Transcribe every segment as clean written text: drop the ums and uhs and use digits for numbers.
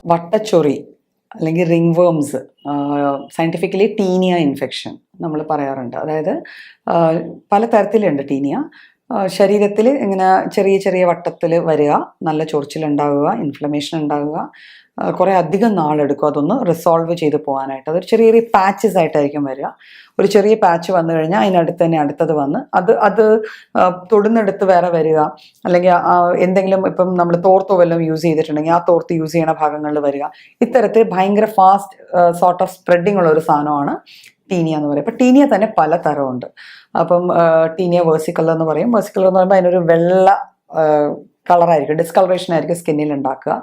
വട്ടച്ചൊറി അല്ലെങ്കിൽ ring worms, scientifically Taenia infection നമ്മൾ പറയാറുണ്ട്. അതായത് പല തരത്തിലുണ്ട് ടീനിയ. ശരീരത്തിൽ ഇങ്ങനെ ചെറിയ ചെറിയ വട്ടത്തിൽ വരിക, നല്ല ചൊറിച്ചിലുണ്ടാവുക, ഇൻഫ്ലമേഷൻ ഉണ്ടാവുക, കുറേ അധികം നാളെടുക്കും അതൊന്ന് റിസോൾവ് ചെയ്ത് പോകാനായിട്ട്. അതൊരു ചെറിയ ചെറിയ പാച്ചസ് ആയിട്ടായിരിക്കും വരിക. ഒരു ചെറിയ പാച്ച് വന്നു കഴിഞ്ഞാൽ അതിനടുത്ത് തന്നെ അടുത്തത് വന്ന് അത് തൊടുന്നെടുത്ത് വേറെ വരിക, അല്ലെങ്കിൽ എന്തെങ്കിലും ഇപ്പം നമ്മൾ തോർത്തോ വല്ലതും യൂസ് ചെയ്തിട്ടുണ്ടെങ്കിൽ ആ തോർത്ത് യൂസ് ചെയ്യണ ഭാഗങ്ങളിൽ വരിക. ഇത്തരത്തിൽ ഭയങ്കര ഫാസ്റ്റ് സോർട്ട് ഓഫ് സ്പ്രെഡിങ് ഉള്ള ഒരു സാധനമാണ് ടീനിയ എന്ന് പറയും. അപ്പം ടീനിയ തന്നെ പല തരമുണ്ട്. അപ്പം ടീനിയ വേഴ്സിക്കലർ എന്ന് പറയും. വേഴ്സിക്കലർ എന്ന് പറയുമ്പോൾ അതിനൊരു വെള്ള കളറായിരിക്കും, ഡിസ്കളറേഷൻ ആയിരിക്കും സ്കിന്നിൽ ഉണ്ടാക്കുക.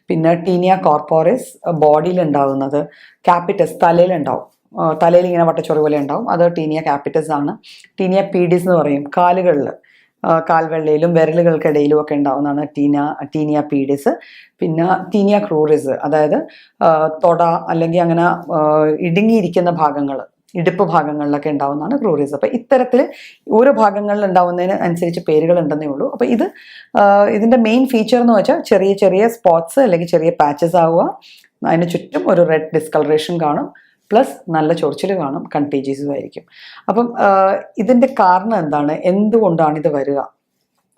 പിന്നെ ടീനിയ കോർപ്പോറിസ് ബോഡിയിൽ ഉണ്ടാകുന്നത്. ക്യാപിറ്റസ് തലയിലുണ്ടാവും, തലയിൽ ഇങ്ങനെ വട്ടച്ചൊറി പോലെ ഉണ്ടാവും, അത് ടീനിയ ക്യാപിറ്റസ് ആണ്. ടീനിയ പീഡിസ് എന്ന് പറയും, കാലുകളിൽ കാൽവെള്ളയിലും വിരലുകൾക്കിടയിലും ഒക്കെ ഉണ്ടാവുന്നതാണ് ടീനിയ പീഡിസ്. പിന്നെ ടീനിയ ക്രൂറിസ്, അതായത് തൊട അല്ലെങ്കിൽ അങ്ങനെ ഇടുങ്ങിയിരിക്കുന്ന ഭാഗങ്ങൾ, ഇടുപ്പ് ഭാഗങ്ങളിലൊക്കെ ഉണ്ടാവുന്നതാണ് ക്രൂറിസ്. അപ്പം ഇത്തരത്തിൽ ഓരോ ഭാഗങ്ങളിൽ ഉണ്ടാവുന്നതിന് അനുസരിച്ച് പേരുകൾ ഉണ്ടെന്നേ ഉള്ളൂ. അപ്പം ഇതിൻ്റെ മെയിൻ ഫീച്ചർ എന്ന് വെച്ചാൽ ചെറിയ ചെറിയ സ്പോട്ട്സ് അല്ലെങ്കിൽ ചെറിയ പാച്ചസ് ആവുക, അതിന് ചുറ്റും ഒരു റെഡ് ഡിസ്കളറേഷൻ കാണും, പ്ലസ് നല്ല ചൊറിച്ചിൽ കാണും, കണ്ടേജിയസും ആയിരിക്കും. അപ്പം ഇതിൻ്റെ കാരണം എന്താണ്, എന്തുകൊണ്ടാണ് ഇത് വരിക?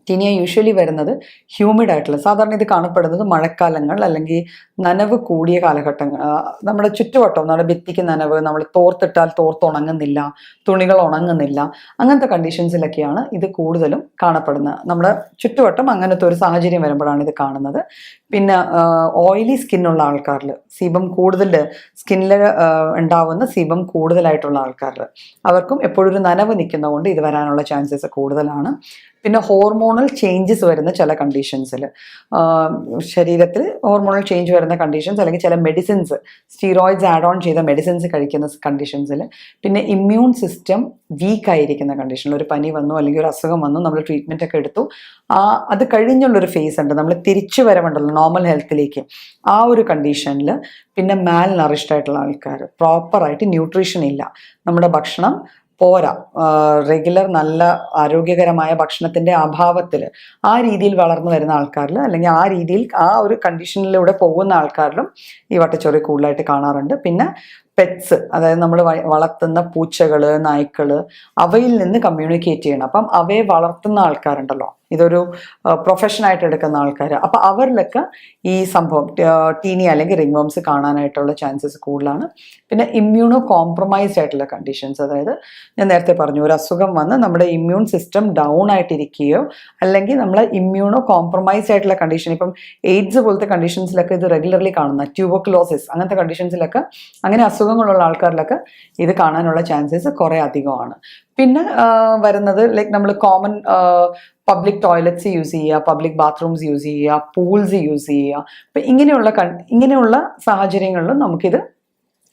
ടീനിയ യൂഷ്വലി വരുന്നത് ഹ്യൂമിഡ് ആയിട്ടുള്ള, സാധാരണ ഇത് കാണപ്പെടുന്നത് മഴക്കാലങ്ങൾ അല്ലെങ്കിൽ നനവ് കൂടിയ കാലഘട്ടങ്ങൾ. നമ്മുടെ ചുറ്റുവട്ടം, നമ്മുടെ ഭിത്തിക്ക് നനവ്, നമ്മൾ തോർത്തിട്ടാൽ തോർത്ത് ഉണങ്ങുന്നില്ല, തുണികൾ ഉണങ്ങുന്നില്ല, അങ്ങനത്തെ കണ്ടീഷൻസിലൊക്കെയാണ് ഇത് കൂടുതലും കാണപ്പെടുന്നത്. നമ്മുടെ ചുറ്റുവട്ടം അങ്ങനത്തെ ഒരു സാഹചര്യം വരുമ്പോഴാണ് ഇത് കാണുന്നത്. പിന്നെ ഓയിലി സ്കിന്നുള്ള ആൾക്കാരിൽ, സീബം കൂടുതൽ സ്കിന്നിൽ ഉണ്ടാവുന്ന സീബം കൂടുതലായിട്ടുള്ള ആൾക്കാരിൽ അവർക്കും എപ്പോഴും ഒരു നനവ് നിൽക്കുന്നതുകൊണ്ട് ഇത് വരാനുള്ള ചാൻസസ് കൂടുതലാണ്. പിന്നെ ഹോർമോണൽ ചേഞ്ചസ് വരുന്ന ചില കണ്ടീഷൻസിൽ, ശരീരത്തിൽ ഹോർമോണൽ ചേഞ്ച് വരുന്ന കണ്ടീഷൻസ്, അല്ലെങ്കിൽ ചില മെഡിസിൻസ്, സ്റ്റീറോയിഡ്സ് ആഡ് ഓൺ ചെയ്ത മെഡിസിൻസ് കഴിക്കുന്ന കണ്ടീഷൻസിൽ, പിന്നെ ഇമ്മ്യൂൺ സിസ്റ്റം വീക്ക് ആയിരിക്കുന്ന കണ്ടീഷനിൽ, ഒരു പനി വന്നു അല്ലെങ്കിൽ ഒരു അസുഖം വന്നു, നമ്മൾ ട്രീറ്റ്മെൻ്റ് ഒക്കെ എടുത്തു, അത് കഴിഞ്ഞുള്ളൊരു ഫേസ് ഉണ്ട്, നമ്മൾ തിരിച്ചു വരവുണ്ടല്ലോ നോർമൽ ഹെൽത്തിലേക്ക്, ആ ഒരു കണ്ടീഷനിൽ. പിന്നെ മാൽ നറിഷ്ഡ് ആയിട്ടുള്ള ആൾക്കാർ, പ്രോപ്പറായിട്ട് ന്യൂട്രീഷൻ ഇല്ല, നമ്മുടെ ഭക്ഷണം പോരാ, റെഗുലർ നല്ല ആരോഗ്യകരമായ ഭക്ഷണത്തിൻ്റെ അഭാവത്തിൽ ആ രീതിയിൽ വളർന്നു വരുന്ന ആൾക്കാരിൽ, അല്ലെങ്കിൽ ആ രീതിയിൽ ആ ഒരു കണ്ടീഷനിലൂടെ പോകുന്ന ആൾക്കാരിലും ഈ വട്ടച്ചൊറി കൂടുതലായിട്ട് കാണാറുണ്ട്. പിന്നെ പെറ്റ്സ്, അതായത് നമ്മൾ വളർത്തുന്ന പൂച്ചകൾ, നായ്ക്കൾ, അവയിൽ നിന്ന് കമ്മ്യൂണിക്കേറ്റ് ചെയ്യണം. അപ്പം അവയെ വളർത്തുന്ന ആൾക്കാരുണ്ടല്ലോ, ഇതൊരു പ്രൊഫഷനായിട്ട് എടുക്കുന്ന ആൾക്കാർ, അപ്പം അവരിലൊക്കെ ഈ സംഭവം ടീനിയ അല്ലെങ്കിൽ റിംഗ് വേംസ് കാണാനായിട്ടുള്ള ചാൻസസ് കൂടുതലാണ്. പിന്നെ ഇമ്മ്യൂണോ കോംപ്രമൈസ്ഡ് ആയിട്ടുള്ള കണ്ടീഷൻസ്, അതായത് ഞാൻ നേരത്തെ പറഞ്ഞു, ഒരു അസുഖം വന്ന് നമ്മുടെ ഇമ്മ്യൂൺ സിസ്റ്റം ഡൗൺ ആയിട്ടിരിക്കുകയോ അല്ലെങ്കിൽ നമ്മളെ ഇമ്മ്യൂണോ കോംപ്രമൈസ്ഡ് ആയിട്ടുള്ള കണ്ടീഷൻ, ഇപ്പം എയ്ഡ്സ് പോലത്തെ കണ്ടീഷൻസിലൊക്കെ ഇത് റെഗുലർലി കാണുന്ന, ട്യൂബർക്കുലോസിസ് അങ്ങനത്തെ കണ്ടീഷൻസിലൊക്കെ, അങ്ങനെ അസുഖങ്ങളുള്ള ആൾക്കാരിലൊക്കെ ഇത് കാണാനുള്ള ചാൻസസ് കുറേ അധികമാണ്. പിന്നെ വരുന്നത് ലൈക്ക് നമ്മൾ കോമൺ പബ്ലിക് ടോയ്ലറ്റ്സ് യൂസ് ചെയ്യുക, പബ്ലിക് ബാത്റൂംസ് യൂസ് ചെയ്യുക, പൂൾസ് യൂസ് ചെയ്യുക. അപ്പം ഇങ്ങനെയുള്ള സാഹചര്യങ്ങളിലും നമുക്കിത്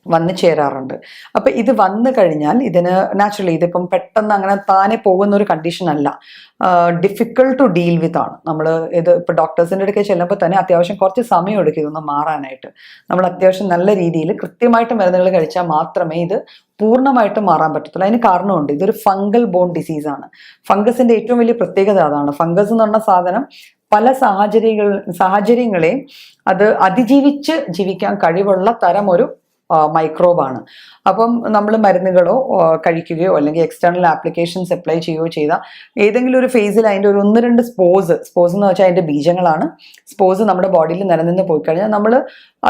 വന്നു ചേരാറുണ്ട്. അപ്പം ഇത് വന്നു കഴിഞ്ഞാൽ ഇതിന് നാച്ചുറലി ഇതിപ്പം പെട്ടെന്ന് അങ്ങനെ താനെ പോകുന്ന ഒരു കണ്ടീഷൻ അല്ല, ഡിഫിക്കൾട്ട് ടു ഡീൽ വിത്ത് ആണ്. നമ്മൾ ഇത് ഇപ്പോൾ ഡോക്ടേഴ്സിൻ്റെ അടുക്കെ ചെല്ലുമ്പോൾ തന്നെ അത്യാവശ്യം കുറച്ച് സമയം എടുക്കും ഇതൊന്ന് മാറാനായിട്ട്. നമ്മൾ അത്യാവശ്യം നല്ല രീതിയിൽ കൃത്യമായിട്ട് മരുന്നുകൾ കഴിച്ചാൽ മാത്രമേ ഇത് പൂർണ്ണമായിട്ടും മാറാൻ പറ്റത്തുള്ളൂ. അതിന് കാരണമുണ്ട്, ഇതൊരു ഫംഗൽ ബോൺ ഡിസീസാണ്. ഫംഗസിൻ്റെ ഏറ്റവും വലിയ പ്രത്യേകത അതാണ്. ഫംഗസ് എന്ന് പറഞ്ഞ സാധനം പല സാഹചര്യങ്ങളെയും അത് അതിജീവിച്ച് ജീവിക്കാൻ കഴിവുള്ള തരം ഒരു മൈക്രോബാണ്. അപ്പം നമ്മൾ മരുന്നുകളോ കഴിക്കുകയോ അല്ലെങ്കിൽ എക്സ്റ്റേണൽ ആപ്ലിക്കേഷൻസ് അപ്ലൈ ചെയ്യുകയോ ചെയ്താൽ ഏതെങ്കിലും ഒരു ഫേസിൽ അതിൻ്റെ ഒരു 1-2 സ്പോസ് എന്ന് വെച്ചാൽ അതിൻ്റെ ബീജങ്ങളാണ്, സ്പോസ് നമ്മുടെ ബോഡിയിൽ നിലനിന്ന് പോയി കഴിഞ്ഞാൽ നമ്മൾ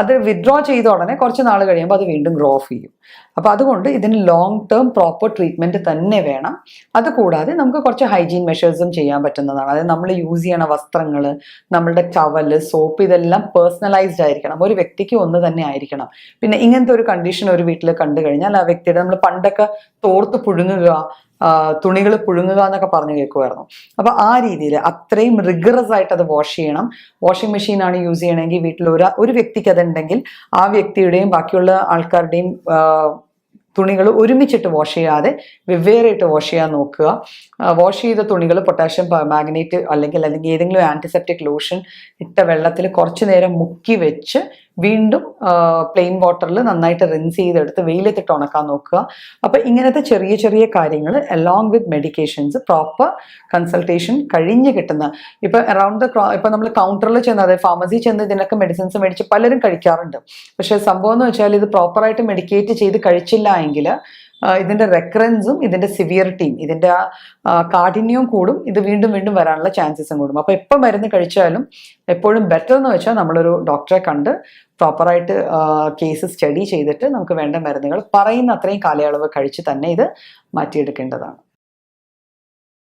അത് വിത്ഡ്രോ ചെയ്ത ഉടനെ കുറച്ച് നാൾ കഴിയുമ്പോൾ അത് വീണ്ടും ഗ്രോ ഓഫ് ചെയ്യും. അപ്പോൾ അതുകൊണ്ട് ഇതിന് ലോങ് ടേം പ്രോപ്പർ ട്രീറ്റ്മെൻറ്റ് തന്നെ വേണം. അതുകൂടാതെ നമുക്ക് കുറച്ച് ഹൈജീൻ മെഷേഴ്സും ചെയ്യാൻ പറ്റുന്നതാണ്. അതായത് നമ്മൾ യൂസ് ചെയ്യണ വസ്ത്രങ്ങൾ, നമ്മളുടെ ടവല്, സോപ്പ്, ഇതെല്ലാം പേഴ്സണലൈസ്ഡ് ആയിരിക്കണം, ഒരു വ്യക്തിക്ക് ഒന്ന് തന്നെ ആയിരിക്കണം. പിന്നെ ഇങ്ങനത്തെ ഒരു കണ്ടീഷൻ ഒരു വീട്ടിൽ കണ്ടു കഴിഞ്ഞാൽ ആ വ്യക്തിയുടെ, നമ്മൾ പണ്ടൊക്കെ തോർത്ത് പുഴുങ്ങുക, തുണികൾ പുഴുങ്ങുക എന്നൊക്കെ പറഞ്ഞു കേൾക്കുമായിരുന്നു. അപ്പോൾ ആ രീതിയിൽ അത്രയും റിഗറസ് ആയിട്ട് അത് വാഷ് ചെയ്യണം. വാഷിംഗ് മെഷീനാണ് യൂസ് ചെയ്യണമെങ്കിൽ വീട്ടിൽ ഒരു വ്യക്തിക്ക് അതുണ്ടെങ്കിൽ ആ വ്യക്തിയുടെയും ബാക്കിയുള്ള ആൾക്കാരുടെയും തുണികൾ ഒരുമിച്ചിട്ട് വാഷ് ചെയ്യാതെ വെവ്വേറെയിട്ട് വാഷ് ചെയ്യാൻ നോക്കുക. വാഷ് ചെയ്ത തുണികൾ പൊട്ടാഷ്യം മാഗ്നേറ്റ് അല്ലെങ്കിൽ ഏതെങ്കിലും ആൻറ്റിസെപ്റ്റിക് ലോഷൻ ഇട്ട വെള്ളത്തിൽ കുറച്ച് നേരം മുക്കി വെച്ച് വീണ്ടും പ്ലെയിൻ വാട്ടറിൽ നന്നായിട്ട് റിൻസ് ചെയ്തെടുത്ത് വെയിലത്തിട്ട് ഉണക്കാൻ നോക്കുക. അപ്പോൾ ഇങ്ങനത്തെ ചെറിയ ചെറിയ കാര്യങ്ങൾ along with medications proper consultation കഴിഞ്ഞ് കിട്ടുന്ന, ഇപ്പം അറൗണ്ട് ഇപ്പം നമ്മൾ കൗണ്ടറിൽ ചെന്ന്, അതായത് ഫാർമസി ചെന്ന് ഇതിനൊക്കെ മെഡിസിൻസ് മേടിച്ച് പലരും കഴിക്കാറുണ്ട്. പക്ഷേ സംഭവം എന്ന് വെച്ചാൽ ഇത് പ്രോപ്പറായിട്ട് മെഡിക്കേറ്റ് ചെയ്ത് കഴിച്ചില്ല എങ്കിൽ ഇതിൻ്റെ റെക്കറൻസും ഇതിൻ്റെ സിവിയറിറ്റിയും ഇതിൻ്റെ കാഠിന്യവും കൂടും. ഇത് വീണ്ടും വീണ്ടും വരാനുള്ള ചാൻസസും കൂടും. അപ്പോൾ എപ്പോൾ മരുന്ന് കഴിച്ചാലും എപ്പോഴും ബെറ്റർ എന്ന് വെച്ചാൽ നമ്മളൊരു ഡോക്ടറെ കണ്ട് പ്രോപ്പറായിട്ട് കേസ് സ്റ്റഡി ചെയ്തിട്ട് നമുക്ക് വേണ്ട മരുന്നുകൾ പറയുന്ന അത്രയും കാലയളവ് കഴിച്ച് തന്നെ ഇത് മാറ്റിയെടുക്കേണ്ടതാണ്.